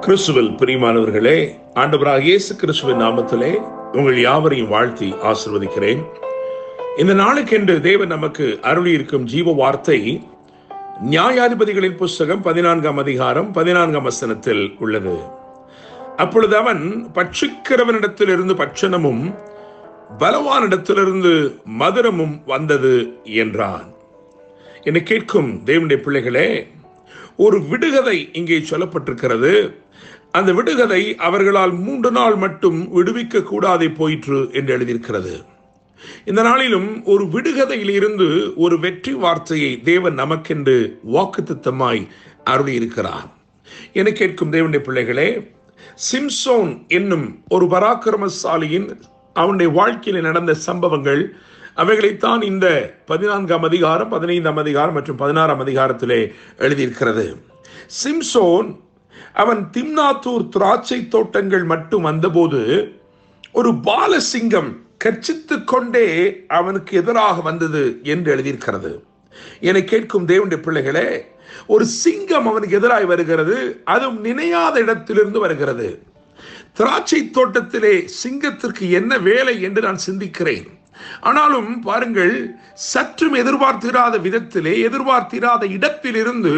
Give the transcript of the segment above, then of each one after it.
கிறிஸ்துவில் பிரியமானவர்களே, ஆண்டவராகிய இயேசு கிறிஸ்துவின் நாமத்திலே உங்கள் யாவரையும் வாழ்த்தி ஆசீர்வதிக்கிறேன். இந்த நாளுக்கென்று தேவன் நமக்கு அருளி இருக்கும் ஜீவ வார்த்தை நியாயாதிபதிகளின் புஸ்தகம் 14ஆம் அதிகாரம் 14ஆம் வசனத்தில் உள்ளது. அப்பொழுது அவன் பட்சிக்கிறவனிடத்திலிருந்து பட்சணமும் பலவானிடத்திலிருந்து மதுரமும் வந்தது என்றான். என்னை கேட்கும் தேவனுடைய பிள்ளைகளே, ஒரு விடுகதை இங்கே சொல்லப்பட்டிருக்கிறது. அந்த விடுகதை அவர்களால் 3 நாள் மட்டும் விடுவிக்க கூடாதே போயிற்று என்று எழுதியிருக்கிறது. இந்த நாளிலும் ஒரு விடுகதையில் இருந்து ஒரு வெற்றி வார்த்தையை தேவன் நமக்கென்று வாக்குத்தத்தமாய் அருளி இருக்கிறார். என கேட்கும் தேவனுடைய பிள்ளைகளே, சிம்சோன் என்னும் ஒரு பராக்கிரமசாலியின் அவனுடைய வாழ்க்கையில் நடந்த சம்பவங்கள் அவைகளைத்தான் இந்த 14ஆம் அதிகாரம், 15ஆம் அதிகாரம் மற்றும் 16ஆம் அதிகாரத்திலே எழுதியிருக்கிறது. சிம்சோன் அவன் திம்னாத்தூர் திராட்சை தோட்டங்கள் மட்டும் வந்தபோது ஒரு பாலசிங்கம் கர்ச்சித்துக் கொண்டே அவனுக்கு எதிராக வந்தது என்று எழுதியிருக்கிறது. என்னை கேட்கும் தேவனுடைய பிள்ளைகளே, ஒரு சிங்கம் அவனுக்கு எதிராக வருகிறது, அதுவும் நினையாத இடத்திலிருந்து வருகிறது. திராட்சை தோட்டத்திலே சிங்கத்திற்கு என்ன வேலை என்று நான் சிந்திக்கிறேன். ஆனாலும் பாருங்கள், சற்றும் எதிர்பார்த்திராத விதத்திலே, எதிர்பார்த்திராத இடத்திலிருந்து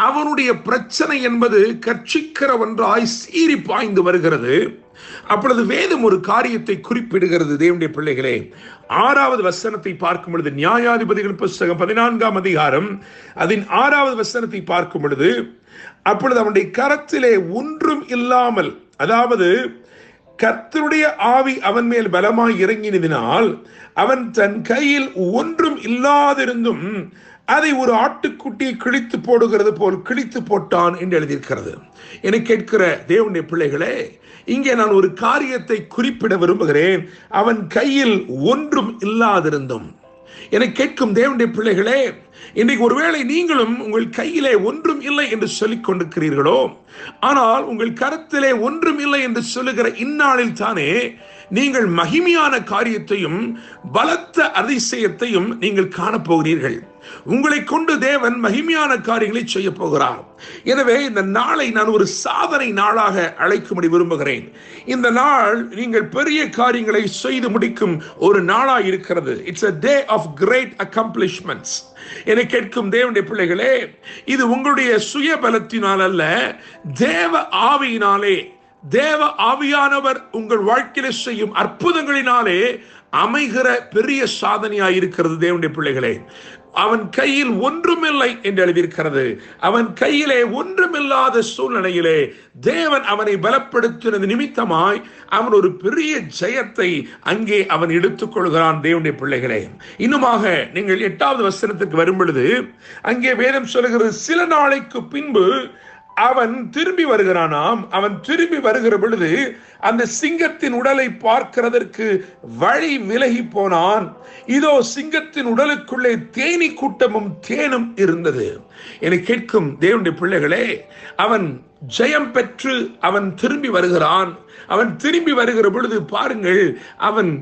அவனுடைய பிரச்சனை என்பது கர்ச்சிக்கிற ஒன்றாய் சீறி பாய்ந்து வருகிறது. அப்பொழுது வேதம் ஒரு காரியத்தை குறிப்பிடுகிறது. தேவனுடைய பிள்ளைகளே, 6வது வசனத்தை பார்க்கும் பொழுது, நியாயாதிபதிகள் புஸ்தகம் 14ஆம் அதிகாரம் அதன் 6வது வசனத்தை பார்க்கும் பொழுது, அப்பொழுது அவனுடைய கரத்திலே ஒன்றும் இல்லாமல், அதாவது கர்த்தருடைய ஆவி அவன் மேல் பலமாய் இறங்கினதினால் அவன் தன் கையில் ஒன்றும் இல்லாதிருந்தும் அதை ஒரு ஆட்டுக்குட்டியை கிழித்து போடுகிறது போல் கிழித்து போட்டான் என்று எழுதியிருக்கிறது. என கேட்கிற தேவனுடைய பிள்ளைகளே, இங்கே நான் ஒரு காரியத்தை குறிப்பிட விரும்புகிறேன். அவன் கையில் ஒன்றும் இல்லாதிருந்தும். என கேட்கும் தேவனுடைய பிள்ளைகளே, இன்றைக்கு ஒருவேளை நீங்களும் உங்கள் கையிலே ஒன்றும் இல்லை என்று சொல்லிக் கொண்டிருக்கிறீர்களோ, ஆனால் உங்கள் கரத்திலே ஒன்றும் இல்லை என்று சொல்லுகிற இந்நாளில் தானே நீங்கள் மகிமையான காரியத்தையும் பலத்த அதிசயத்தையும் நீங்கள் காணப்போகிறீர்கள். உங்களை கொண்டு தேவன் மகிமையான காரியங்களை செய்ய போகிறார். எனவே இந்த நாளை நான் ஒரு சாதனை நாளாக அழைக்கும்படி விரும்புகிறேன். இந்த நாள் நீங்கள் பெரிய காரியங்களை செய்து முடிக்கும் ஒரு நாளாக இருக்கிறது. It's a day of great accomplishments. என்னை கேட்கும் தேவனுடைய பிள்ளைகளே, இது உங்களுடைய சுய பலத்தினால் அல்ல, தேவ ஆவியினாலே, தேவ ஆவியானவர் உங்கள் வாழ்க்கையில செய்யும் அற்புதங்களினாலே அமைகிற பெரிய சாதனையாய் இருக்கிறது. தேவனுடைய பிள்ளைகளே, அவன் கையில் ஒன்றுமில்லை என்று எழுதியிருக்கிறது. அவன் கையிலே ஒன்றுமில்லாத சூழ்நிலையிலே தேவன் அவனை பலப்படுத்தினது நிமித்தமாய் அவன் ஒரு பெரிய ஜெயத்தை அங்கே அவன் எடுத்துக் கொள்கிறான். தேவனுடைய பிள்ளைகளே, இன்னுமாக நீங்கள் 8வது வசனத்துக்கு வரும் பொழுது அங்கே வேதம் சொல்லுகிறது, சில நாளைக்கு பின்பு அவன் திரும்பி வருகிறானாம். அவன் திரும்பி வருகிற பொழுது அந்த சிங்கத்தின் உடலை பார்க்கிறதற்கு வழி விலகி போனான். இதோ சிங்கத்தின் உடலுக்குள்ளே தேனீ கூட்டமும் தேனும் இருந்தது. என கேட்கும் தேவனுடைய பிள்ளைகளே, அவன் ஜெயம் பெற்று அவன் திரும்பி வருகிறான். அவன் திரும்பி வருகிற பொழுது பாருங்கள், அவன்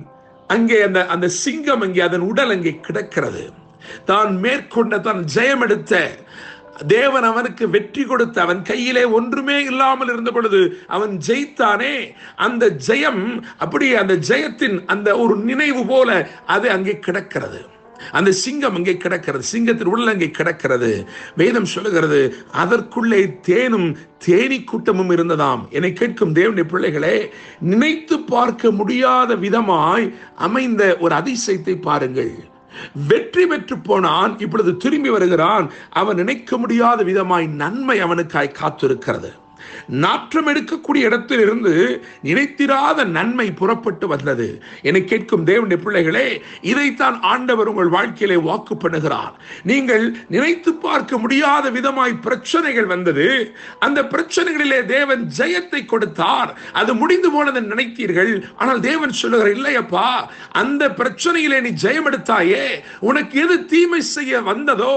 அங்கே அந்த சிங்கம் அங்கே அதன் உடல் அங்கே கிடக்கிறது. தான் மேற்கொண்ட, தான் ஜெயம் எடுத்த தேவன் அவனுக்கு வெற்றி கொடுத்த, அவன் கையிலே ஒன்றுமே இல்லாமல் இருந்த பொழுது அவன் ஜெயித்தானே, அந்த ஜெயம் அப்படியே அந்த ஜெயத்தின் அந்த ஒரு நினைவு போல அது அங்கே கிடக்கிறது. அந்த சிங்கம் அங்கே கிடக்கிறது, சிங்கத்தின் உடல் அங்கே கிடக்கிறது. வேதம் சொல்லுகிறது, அதற்குள்ளே தேனும் தேனீ கூட்டமும் இருந்ததாம். என்னை கேட்கும் தேவனுடைய பிள்ளைகளே, நினைத்து பார்க்க முடியாத விதமாய் அமைந்த ஒரு அதிசயத்தை பாருங்கள். வெற்றி பெற்று போனான், இப்பொழுது திரும்பி வருகிறான். அவன் நினைக்க முடியாத விதமாய் நன்மை அவனுக்காய் காத்திருக்கிறது. நாற்றம் எடுக்கக்கூடிய இடத்தில் இருந்து நினைத்திராத நன்மை புறப்பட்டு வந்தது. என்னை கேட்கும் தேவனுடைய பிள்ளைகளே, இதைத்தான் ஆண்டவர் உங்கள் வாழ்க்கையிலே வாக்கு பண்ணுகிறார். நீங்கள் நினைத்து பார்க்க முடியாத விதமாய் பிரச்சனைகள் வந்தது. அந்த பிரச்சனைகளிலே தேவன் ஜெயத்தை கொடுத்தார். அது முடிந்து போனதை நினைத்தீர்கள். ஆனால் தேவன் சொல்லுகிறார், இல்லையப்பா, அந்த பிரச்சனையிலே நீ ஜெயம் எடுத்தாயே, உனக்கு எது தீமை செய்ய வந்ததோ,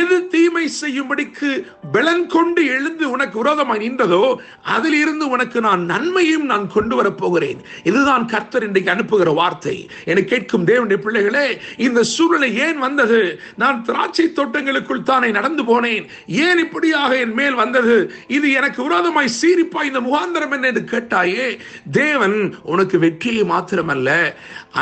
எது தீமை செய்யும்படிக்கு பலன் கொண்டு எழுந்து உனக்கு விரோதமாய் நின்ற வந்ததோ அதில் இருந்து உனக்கு நான் நன்மையும் நான் கொண்டு வரப் போகிறேன். இதுதான் கர்த்தர் இன்றைக்கு அனுப்புகிற வார்த்தை. என கேட்கும் தேவனுடைய பிள்ளைகளே, இந்த சூழ்நிலை ஏன் வந்தது? நான் திராட்சை தோட்டங்களுக்குள் தானே நடந்து போனேன், ஏன் இப்படியாக என் மேல் வந்தது? இது எனக்கு விரோதமாய் சீரிப்பாய் இந்த முகாந்திரம் என்ன என்று கேட்டாயே, தேவன் உனக்கு வெற்றியை மாத்திரமல்ல,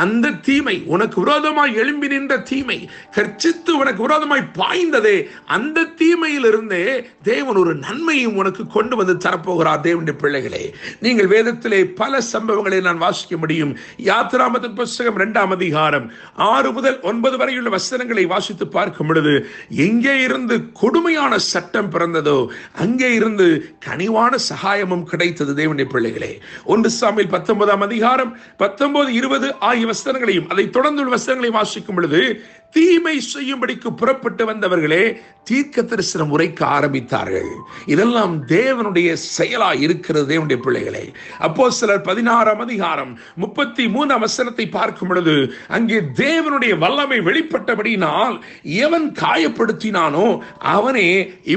அந்த தீமை உனக்கு விரோதமாய் எழும்பி நின்ற தீமை, கர்ச்சித்து உனக்கு விரோதமாய் பாய்ந்ததே, அந்த தீமையில் இருந்தே தேவன் ஒரு நன்மையும் உனக்கு கொண்டு வந்து தரப்போகிறார். தேவனுடைய பிள்ளைகளே, நீங்கள் வேதத்திலே பல சம்பவங்களை நான் வாசிக்க முடியும். யாத்திராமத்தின் புத்தகம் 2ஆம் அதிகாரம் 6 முதல் 9 வரையுள்ள வசனங்களை வாசித்து பார்க்கும் பொழுது, எங்கே இருந்து கொடுமையான சட்டம் பிறந்ததோ அங்கே இருந்து கனிவான சகாயமும் கிடைத்தது. தேவனுடைய பிள்ளைகளே, 1 சாமுவேல் 19ஆம் அதிகாரம் 19, 20 ஆகிய வசனங்களையும் அதை தொடர்ந்துள்ள வசனங்களையும் வாசிக்கும் பொழுது, தீமை செய்யும்படிக்கு புறப்பட்டு வந்தவர்களே தீர்க்க தரிசனம் உரைக்க ஆரம்பித்தார்கள். இதெல்லாம் தேவனுடைய செயலாய் இருக்கிறது. தேவனுடைய பிள்ளைகளே, அப்போஸ்தலர் 16ஆம் அதிகாரம் 33ஆம் வசனத்தை பார்க்கும் பொழுது, அங்கே தேவனுடைய வல்லமை வெளிப்பட்டபடியினால் எவன் காயப்படுத்தினானோ அவனே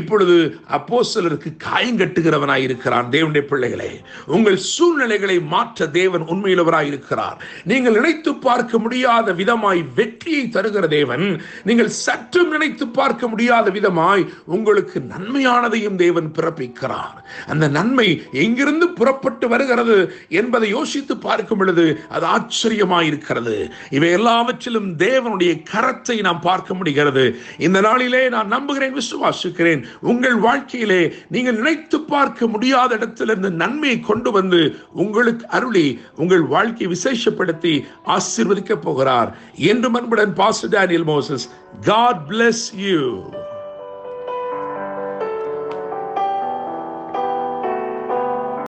இப்பொழுது அப்போஸ்தலருக்கு காயங்கட்டுகிறவனாய் இருக்கிறான். தேவனுடைய பிள்ளைகளே, உங்கள் சூழ்நிலைகளை மாற்ற தேவன் உண்மையுள்ளவராய் இருக்கிறார். நீங்கள் நினைத்து பார்க்க முடியாத விதமாய் வெற்றியை தருகிற தேவன், நீங்கள் சற்றும் நினைத்து பார்க்க முடியாத விதமாய் உங்களுக்கு நன்மையானதையும் தேவன் பிறப்பிக்கிறார். அந்த நன்மை எங்கிருந்து புறப்பட்டு வருகிறது என்பதை யோசித்து பார்க்கும் பொழுது அது ஆச்சரியமாயிருக்கிறது. இவை எல்லாவற்றிலும் தேவனுடைய கரத்தை நாம் பார்க்க முடிகிறது. இந்த நாளிலே நான் நம்புகிறேன், விசுவாசிக்கிறேன், உங்கள் வாழ்க்கையிலே நீங்கள் நினைத்து பார்க்க முடியாத இடத்திலிருந்து நன்மையை கொண்டு வந்து உங்களுக்கு அருளி உங்கள் வாழ்க்கையை விசேஷப்படுத்தி ஆசீர்வதிக்க போகிறார். என்று அன்புடன் pastor Daniel Moses. God bless you.